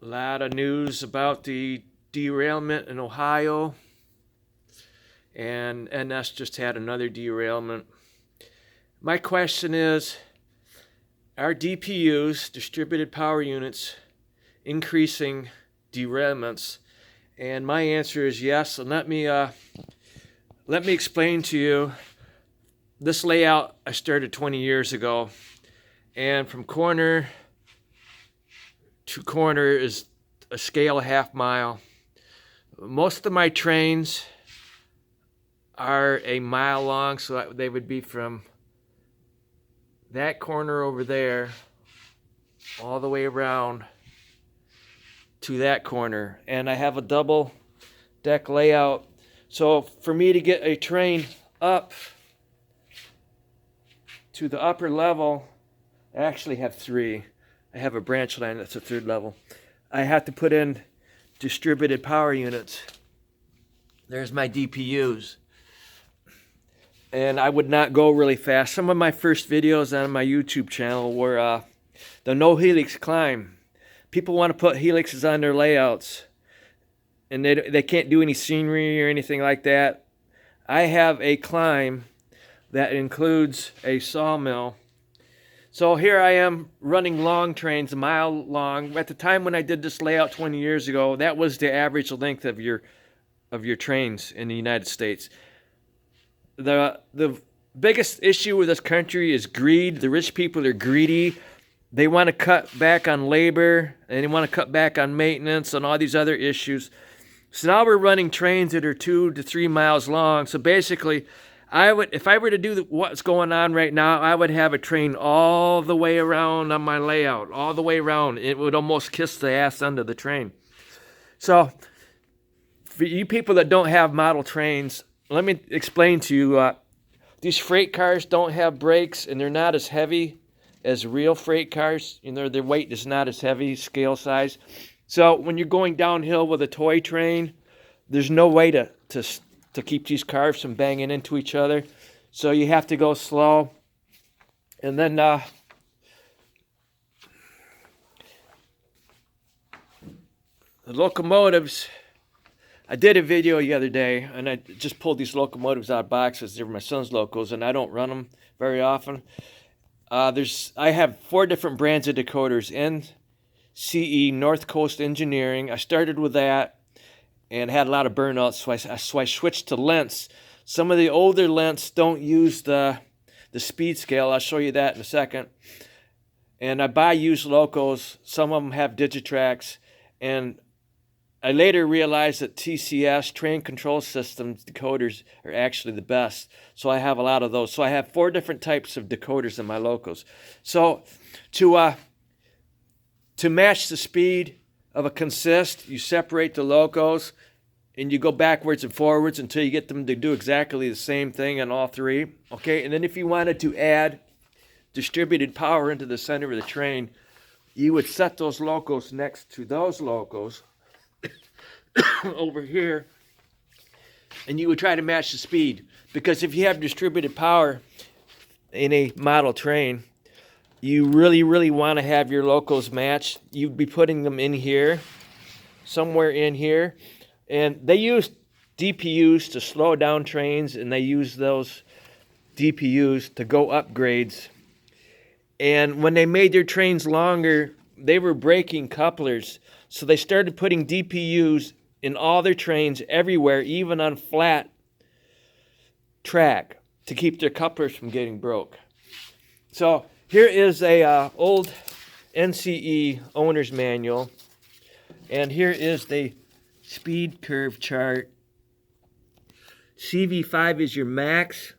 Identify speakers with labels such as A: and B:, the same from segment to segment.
A: lot of news about the derailment in Ohio, and NS just had another derailment. My question is, are DPUs, distributed power units, increasing derailments? And my answer is yes. And let me explain to you. This layout I started 20 years ago, and from corner to corner is a scale of half mile. Most of my trains are a mile long, so they would be from that corner over there all the way around to that corner. And I have a double deck layout, so for me to get a train up to the upper level, I actually have three. I have a branch line that's a third level. I have to put in distributed power units. There's my DPUs. And I would not go really fast. Some of my first videos on my YouTube channel were the no helix climb. People want to put helixes on their layouts, and they can't do any scenery or anything like that. I have a climb that includes a sawmill. So here I am running long trains, a mile long. At the time when I did this layout 20 years ago, that was the average length of your trains in the United States. The biggest issue with this country is greed. The rich people are greedy. They want to cut back on labor, and they want to cut back on maintenance and all these other issues. So now we're running trains that are 2 to 3 miles long. So basically, if I were to do what's going on right now, I would have a train all the way around on my layout, all the way around. It would almost kiss the ass under the train. So for you people that don't have model trains, let me explain to you, these freight cars don't have brakes, and they're not as heavy as real freight cars. You know, their weight is not as heavy, scale size. So when you're going downhill with a toy train, there's no way to keep these cars from banging into each other. So you have to go slow. And then the locomotives, I did a video the other day, and I just pulled these locomotives out of boxes. They were my son's locos, and I don't run them very often. I have 4 different brands of decoders. NCE, North Coast Engineering. I started with that and had a lot of burnouts, so I switched to lengths. Some of the older lengths don't use the speed scale. I'll show you that in a second. And I buy used locos. Some of them have Digitrax, and I later realized that TCS, Train Control Systems decoders, are actually the best. So I have a lot of those. So I have 4 different types of decoders in my locos. So to match the speed of a consist, you separate the locos and you go backwards and forwards until you get them to do exactly the same thing on all 3. Okay, and then if you wanted to add distributed power into the center of the train, you would set those locos next to those locos over here, and you would try to match the speed. Because if you have distributed power in a model train, you really want to have your locos matched. You'd be putting them in here, somewhere in here, and they use DPUs to slow down trains, and they use those DPUs to go upgrades. And when they made their trains longer, they were breaking couplers, so they started putting DPUs in all their trains everywhere, even on flat track, to keep their couplers from getting broke. So here is a old NCE owner's manual, and here is the speed curve chart. CV5 is your max,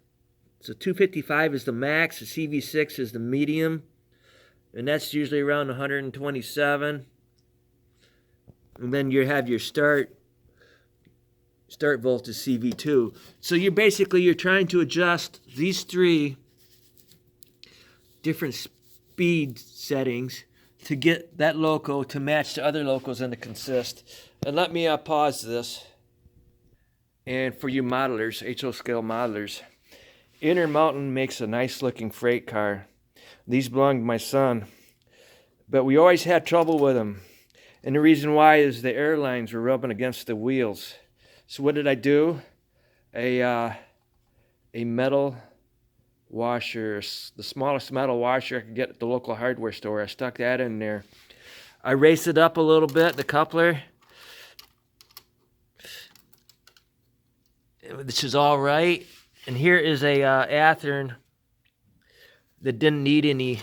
A: so 255 is the max, the CV6 is the medium, and that's usually around 127. And then you have your start voltage CV2. So you're trying to adjust these 3 different speed settings to get that loco to match the other locos in the consist. And let me pause this. And for you modelers, HO scale modelers, Intermountain makes a nice looking freight car. These belong to my son, but we always had trouble with them. And the reason why is the air lines were rubbing against the wheels. So what did I do? A metal washer, the smallest metal washer I could get at the local hardware store. I stuck that in there. I raised it up a little bit, the coupler. This is all right. And here is a Athearn that didn't need any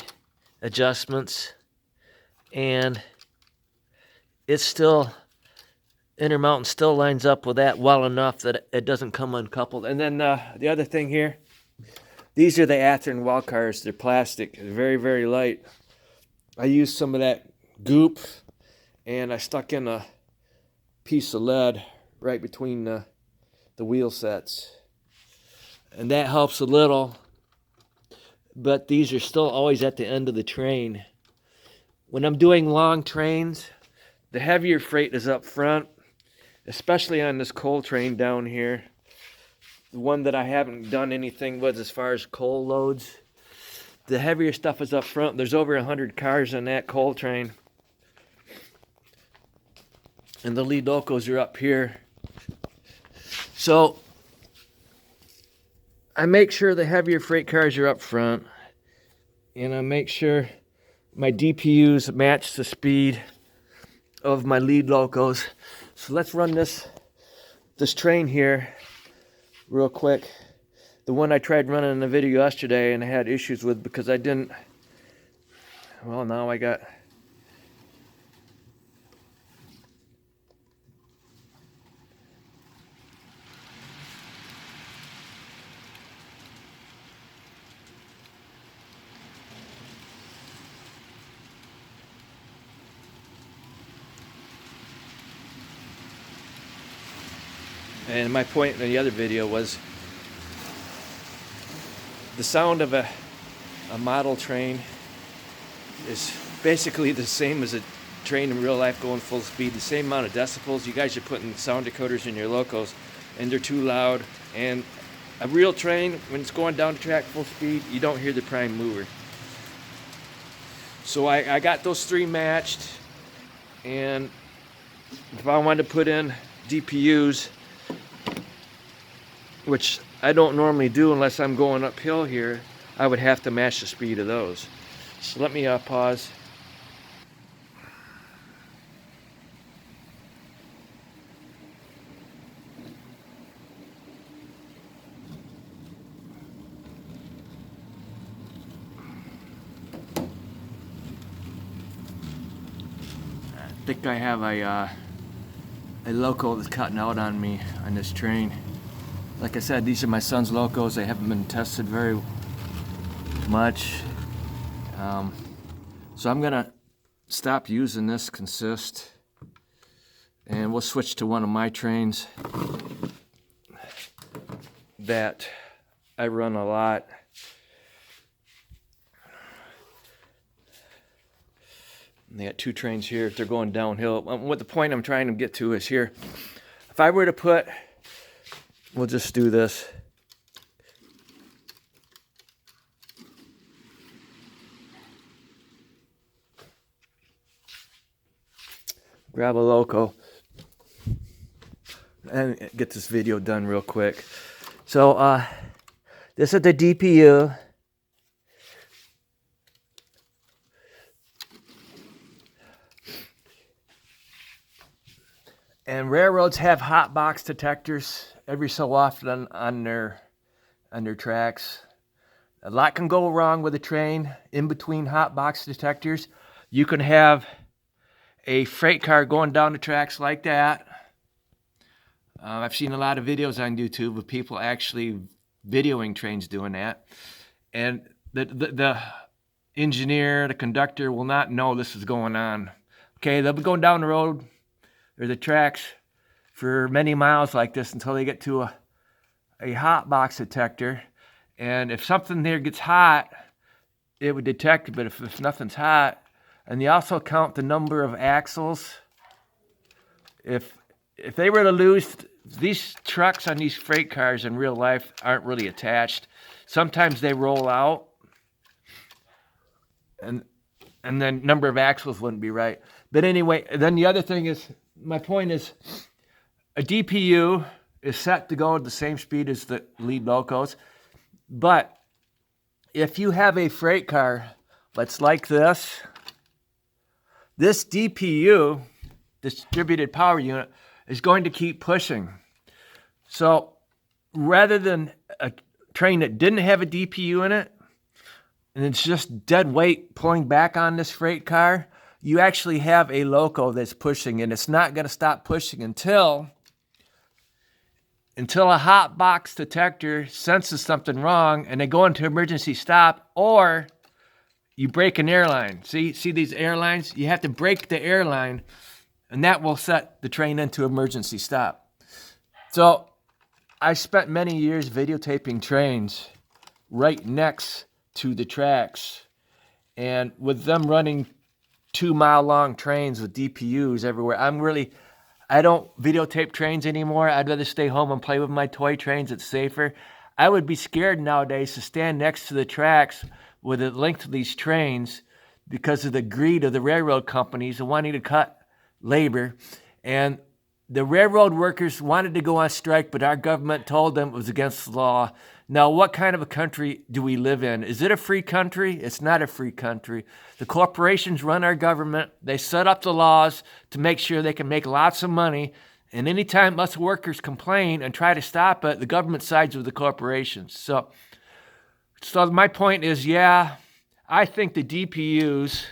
A: adjustments. And it's still, Intermountain still lines up with that well enough that it doesn't come uncoupled. And then the other thing here, these are the Athearn well cars. They're plastic, they're very, very light. I used some of that goop and I stuck in a piece of lead right between the wheel sets. And that helps a little, but these are still always at the end of the train. When I'm doing long trains, the heavier freight is up front, especially on this coal train down here. The one that I haven't done anything with as far as coal loads. The heavier stuff is up front. There's over 100 cars on that coal train. And the lead locos are up here. So I make sure the heavier freight cars are up front. And I make sure my DPUs match the speed of my lead locos. So let's run this train here real quick. The one I tried running in the video yesterday and I had issues with because I didn't, well, now I got, and my point in the other video was the sound of a model train is basically the same as a train in real life going full speed, the same amount of decibels. You guys are putting sound decoders in your locos and they're too loud. And a real train, when it's going down the track full speed, you don't hear the prime mover. So I got those three matched, and if I wanted to put in DPUs, which I don't normally do unless I'm going uphill here, I would have to match the speed of those. So let me pause. I think I have a loco that's cutting out on me on this train. Like I said, these are my son's locos. They haven't been tested very much. So I'm gonna stop using this consist and we'll switch to one of my trains that I run a lot. And they got two trains here. They're going downhill. What the point I'm trying to get to is here. If I were to put, we'll just do this. Grab a loco and get this video done real quick. So this is the DPU. And railroads have hot box detectors every so often on their tracks. A lot can go wrong with a train in between hot box detectors. You can have a freight car going down the tracks like that. I've seen a lot of videos on YouTube of people actually videoing trains doing that. And the engineer, the conductor will not know this is going on. Okay, they'll be going down the road or the tracks for many miles like this until they get to a hot box detector. And if something there gets hot, it would detect it, but if nothing's hot, and they also count the number of axles. If they were to lose, these trucks on these freight cars in real life aren't really attached. Sometimes they roll out, and and then number of axles wouldn't be right. But anyway, then the other thing is, my point is, a DPU is set to go at the same speed as the lead locos. But if you have a freight car that's like this DPU, distributed power unit, is going to keep pushing. So rather than a train that didn't have a DPU in it, and it's just dead weight pulling back on this freight car, you actually have a loco that's pushing, and it's not going to stop pushing until a hot box detector senses something wrong and they go into emergency stop, or you break an airline. See these airlines? You have to break the airline, and that will set the train into emergency stop. So I spent many years videotaping trains right next to the tracks, and with them running 2-mile-long trains with DPUs everywhere, I don't videotape trains anymore. I'd rather stay home and play with my toy trains. It's safer. I would be scared nowadays to stand next to the tracks with the length of these trains because of the greed of the railroad companies and wanting to cut labor. And the railroad workers wanted to go on strike, but our government told them it was against the law. Now, what kind of a country do we live in? Is it a free country? It's not a free country. The corporations run our government. They set up the laws to make sure they can make lots of money. And anytime us workers complain and try to stop it, the government sides with the corporations. So my point is, yeah, I think the DPUs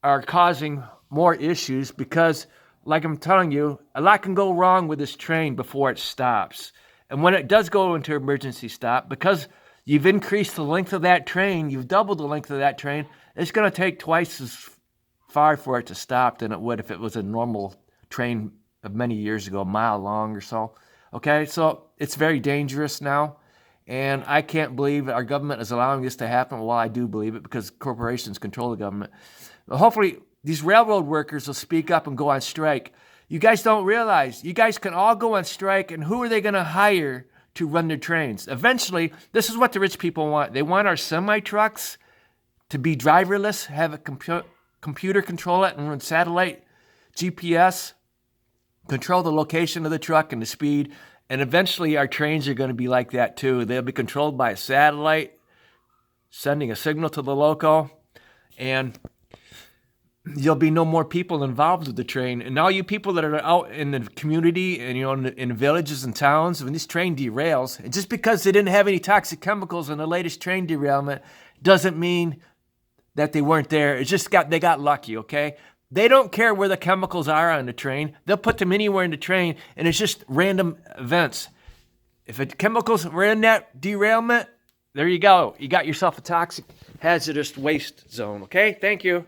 A: are causing more issues because, like I'm telling you, a lot can go wrong with this train before it stops. And when it does go into emergency stop, because you've increased the length of that train, you've doubled the length of that train, it's going to take twice as far for it to stop than it would if it was a normal train of many years ago, a mile long or so. Okay, so it's very dangerous now. And I can't believe our government is allowing this to happen. Well, I do believe it because corporations control the government. But hopefully, these railroad workers will speak up and go on strike. You guys don't realize, you guys can all go on strike, and who are they going to hire to run their trains? Eventually, this is what the rich people want. They want our semi-trucks to be driverless, have a computer control it and run satellite GPS, control the location of the truck and the speed. And eventually, our trains are going to be like that too. They'll be controlled by a satellite, sending a signal to the loco, and there'll be no more people involved with the train. And all you people that are out in the community and in villages and towns, when this train derails, and just because they didn't have any toxic chemicals in the latest train derailment doesn't mean that they weren't there. It's just they got lucky, okay? They don't care where the chemicals are on the train. They'll put them anywhere in the train, and it's just random events. If the chemicals were in that derailment, there you go. You got yourself a toxic hazardous waste zone, okay? Thank you.